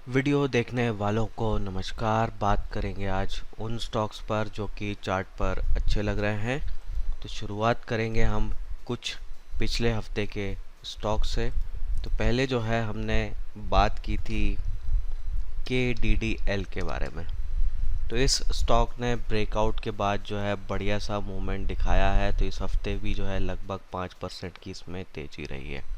Video देखने वालों को नमस्कार। बात करेंगे आज उन स्टॉक्स पर जो कि चार्ट पर अच्छे लग रहे हैं। तो शुरुआत करेंगे हम कुछ पिछले हफ्ते के स्टॉक से। तो पहले जो है हमने बात की थी KDDL के बारे में। तो इस स्टॉक ने ब्रेकआउट के बाद जो है बढ़िया सा मूवमेंट दिखाया है। तो इस हफ्ते भी जो है लगभग 5% की इसमें तेज़ी रही है।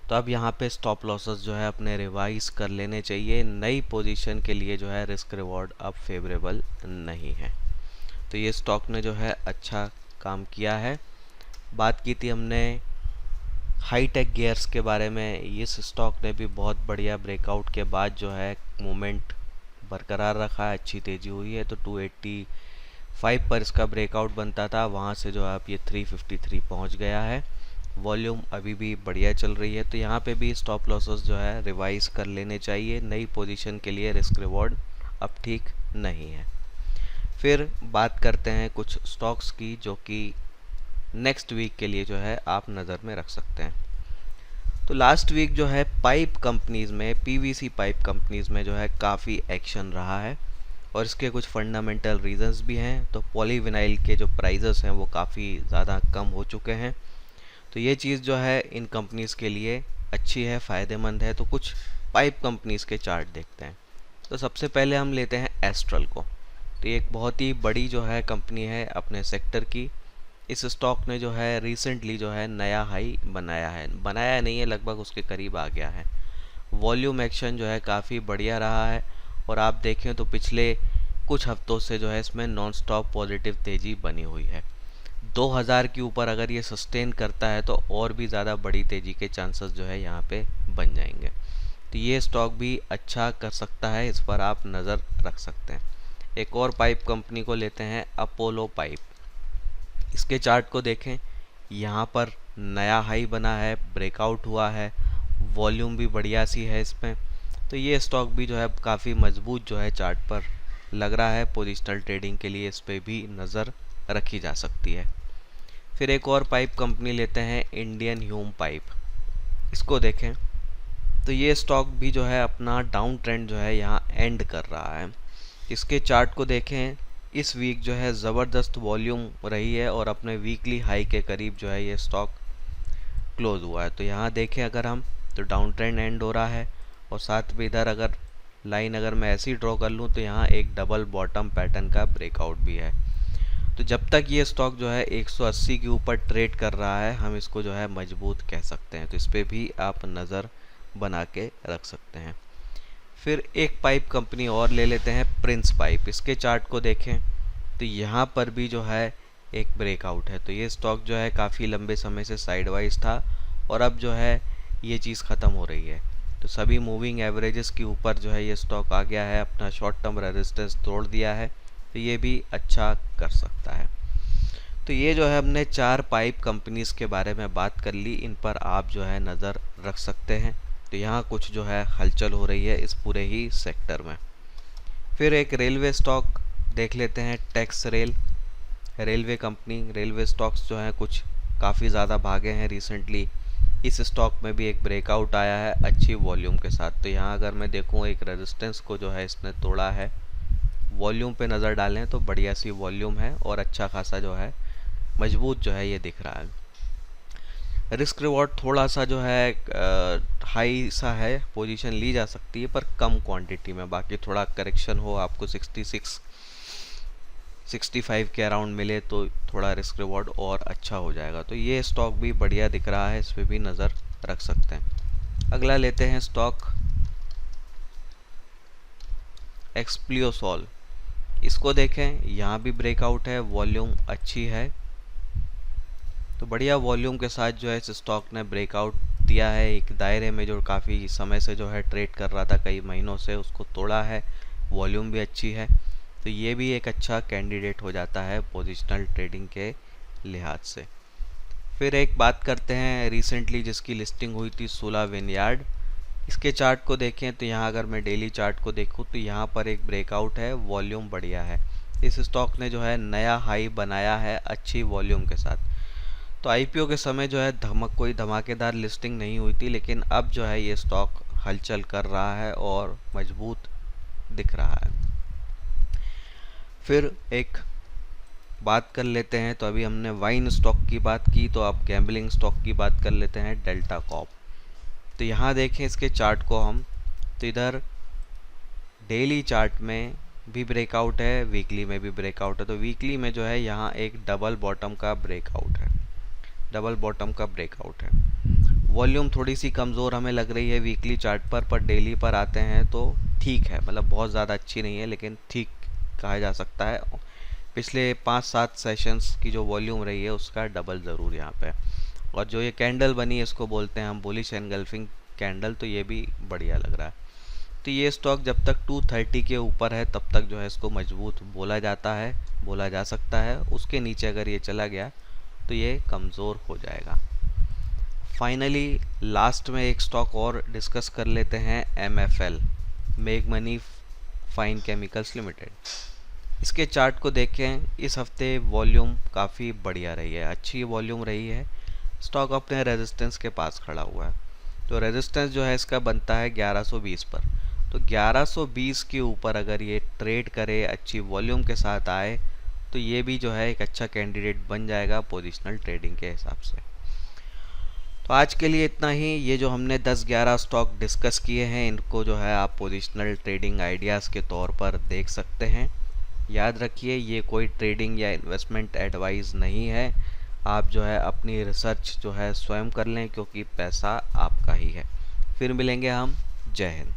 तो अब यहाँ पे स्टॉप लॉसेस जो है अपने रिवाइज कर लेने चाहिए। नई पोजीशन के लिए जो है रिस्क रिवॉर्ड अब फेवरेबल नहीं है। तो ये स्टॉक ने जो है अच्छा काम किया है। बात की थी हमने हाईटेक गियर्स के बारे में। इस स्टॉक ने भी बहुत बढ़िया ब्रेकआउट के बाद जो है मूवमेंट बरकरार रखा है, अच्छी तेज़ी हुई है। तो 285 पर इसका ब्रेकआउट बनता था, वहाँ से जो है अब ये 353 पहुँच गया है। वॉल्यूम अभी भी बढ़िया चल रही है। तो यहाँ पे भी स्टॉप लॉसेस जो है रिवाइज कर लेने चाहिए। नई पोजीशन के लिए रिस्क रिवॉर्ड अब ठीक नहीं है। फिर बात करते हैं कुछ स्टॉक्स की जो कि नेक्स्ट वीक के लिए जो है आप नज़र में रख सकते हैं। तो लास्ट वीक जो है पाइप कंपनीज़ में, पीवीसी पाइप कंपनीज़ में जो है काफ़ी एक्शन रहा है और इसके कुछ फंडामेंटल रीजंस भी हैं। तो पॉलीविनाइल के जो प्राइजेस हैं वो काफ़ी ज़्यादा कम हो चुके हैं। तो ये चीज़ जो है इन कंपनीज़ के लिए अच्छी है, फ़ायदेमंद है। तो कुछ पाइप कंपनीज़ के चार्ट देखते हैं। तो सबसे पहले हम लेते हैं एस्ट्रल को। तो ये एक बहुत ही बड़ी जो है कंपनी है अपने सेक्टर की। इस स्टॉक ने जो है रिसेंटली जो है नया हाई बनाया नहीं है, लगभग उसके करीब आ गया है। वॉल्यूम एक्शन जो है काफ़ी बढ़िया रहा है और आप देखें तो पिछले कुछ हफ्तों से जो है इसमें नॉन स्टॉप पॉजिटिव तेज़ी बनी हुई है। 2000 के ऊपर अगर ये सस्टेन करता है तो और भी ज़्यादा बड़ी तेज़ी के चांसेस जो है यहाँ पे बन जाएंगे। तो ये स्टॉक भी अच्छा कर सकता है, इस पर आप नज़र रख सकते हैं। एक और पाइप कंपनी को लेते हैं, अपोलो पाइप। इसके चार्ट को देखें, यहाँ पर नया हाई बना है, ब्रेकआउट हुआ है, वॉल्यूम भी बढ़िया सी है इसमें। तो ये स्टॉक भी जो है काफ़ी मजबूत जो है चार्ट पर लग रहा है। पोजिशनल ट्रेडिंग के लिए इस पर भी नज़र रखी जा सकती है। फिर एक और पाइप कंपनी लेते हैं, इंडियन ह्यूम पाइप। इसको देखें तो ये स्टॉक भी जो है अपना डाउन ट्रेंड जो है यहाँ एंड कर रहा है। इसके चार्ट को देखें, इस वीक जो है ज़बरदस्त वॉल्यूम रही है और अपने वीकली हाई के करीब जो है ये स्टॉक क्लोज हुआ है। तो यहाँ देखें अगर हम, तो डाउन ट्रेंड एंड हो रहा है और साथ में इधर अगर लाइन अगर मैं ऐसी ड्रॉ कर लूँ तो यहाँ एक डबल बॉटम पैटर्न का ब्रेकआउट भी है। तो जब तक ये स्टॉक जो है 180 के ऊपर ट्रेड कर रहा है, हम इसको जो है मजबूत कह सकते हैं। तो इस पर भी आप नज़र बना के रख सकते हैं। फिर एक पाइप कंपनी और ले लेते हैं, प्रिंस पाइप। इसके चार्ट को देखें तो यहाँ पर भी जो है एक ब्रेकआउट है। तो ये स्टॉक जो है काफ़ी लंबे समय से साइडवाइज था और अब जो है ये चीज़ ख़त्म हो रही है। तो सभी मूविंग एवरेजेस के ऊपर जो है ये स्टॉक आ गया है, अपना शॉर्ट टर्म रेजिस्टेंस तोड़ दिया है। तो ये भी अच्छा कर सकता है। तो ये जो है हमने 4 पाइप कंपनीज़ के बारे में बात कर ली, इन पर आप जो है नज़र रख सकते हैं। तो यहाँ कुछ जो है हलचल हो रही है इस पूरे ही सेक्टर में। फिर एक रेलवे स्टॉक देख लेते हैं, टेक्स rail. Railway company, railway stocks जो हैं कुछ काफ़ी ज़्यादा भागे हैं रिसेंटली। इस स्टॉक में भी एक ब्रेकआउट आया है अच्छी वॉल्यूम के साथ। तो यहाँ अगर मैं देखूँ, एक रेजिस्टेंस को जो है इसने तोड़ा है। वॉल्यूम पे नज़र डालें तो बढ़िया सी वॉल्यूम है और अच्छा खासा जो है मजबूत जो है ये दिख रहा है। रिस्क रिवॉर्ड थोड़ा सा जो है हाई सा है, पोजीशन ली जा सकती है पर कम क्वांटिटी में। बाकी थोड़ा करेक्शन हो, आपको 66 65 के अराउंड मिले तो थोड़ा रिस्क रिवॉर्ड और अच्छा हो जाएगा। तो ये स्टॉक भी बढ़िया दिख रहा है, इस पर भी नज़र रख सकते हैं। अगला लेते हैं स्टॉक एक्सप्लियोसॉल। इसको देखें, यहाँ भी ब्रेकआउट है, वॉल्यूम अच्छी है। तो बढ़िया वॉल्यूम के साथ जो है इस स्टॉक ने ब्रेकआउट दिया है। एक दायरे में जो काफ़ी समय से जो है ट्रेड कर रहा था, कई महीनों से, उसको तोड़ा है। वॉल्यूम भी अच्छी है। तो ये भी एक अच्छा कैंडिडेट हो जाता है पोजिशनल ट्रेडिंग के लिहाज से। फिर एक बात करते हैं रिसेंटली जिसकी लिस्टिंग हुई थी, सूला विनयार्ड। इसके चार्ट को देखें तो यहाँ अगर मैं डेली चार्ट को देखूँ तो यहाँ पर एक ब्रेकआउट है, वॉल्यूम बढ़िया है। इस स्टॉक ने जो है नया हाई बनाया है अच्छी वॉल्यूम के साथ। तो आईपीओ के समय जो है कोई धमाकेदार लिस्टिंग नहीं हुई थी, लेकिन अब जो है ये स्टॉक हलचल कर रहा है और मजबूत दिख रहा है। फिर एक बात कर लेते हैं, तो अभी हमने वाइन स्टॉक की बात की, तो अब गैम्बलिंग स्टॉक की बात कर लेते हैं, डेल्टा कॉर्प। तो यहाँ देखें इसके चार्ट को हम, तो इधर डेली चार्ट में भी ब्रेकआउट है, वीकली में भी ब्रेकआउट है। तो वीकली में जो है यहाँ एक डबल बॉटम का ब्रेकआउट है, डबल बॉटम का ब्रेकआउट है। वॉल्यूम थोड़ी सी कमज़ोर हमें लग रही है वीकली चार्ट पर डेली पर आते हैं तो ठीक है, मतलब बहुत ज़्यादा अच्छी नहीं है लेकिन ठीक कहा जा सकता है। पिछले 5-7 सेशंस की जो वॉल्यूम रही है उसका डबल ज़रूर यहाँ पे। और जो ये कैंडल बनी है इसको बोलते हैं हम बुलिश एनगल्फिंग कैंडल, तो ये भी बढ़िया लग रहा है। तो ये स्टॉक जब तक 230 के ऊपर है तब तक जो है इसको मजबूत बोला जाता है, बोला जा सकता है। उसके नीचे अगर ये चला गया तो ये कमज़ोर हो जाएगा। फाइनली लास्ट में एक स्टॉक और डिस्कस कर लेते हैं, MFL, make money fine chemicals limited. इसके चार्ट को देखें, इस हफ्ते वॉल्यूम काफ़ी बढ़िया रही है, अच्छी वॉल्यूम रही है। स्टॉक अपने रेजिस्टेंस के पास खड़ा हुआ है। तो रेजिस्टेंस जो है इसका बनता है 1120 पर। तो 1120 के ऊपर अगर ये ट्रेड करे, अच्छी वॉल्यूम के साथ आए, तो ये भी जो है एक अच्छा कैंडिडेट बन जाएगा पोजिशनल ट्रेडिंग के हिसाब से। तो आज के लिए इतना ही। ये जो हमने 10-11 स्टॉक डिस्कस किए हैं, इनको जो है आप पोजिशनल ट्रेडिंग आइडियाज़ के तौर पर देख सकते हैं। याद रखिए, ये कोई ट्रेडिंग या इन्वेस्टमेंट एडवाइस नहीं है। आप जो है अपनी रिसर्च जो है स्वयं कर लें, क्योंकि पैसा आपका ही है। फिर मिलेंगे हम। जय हिंद।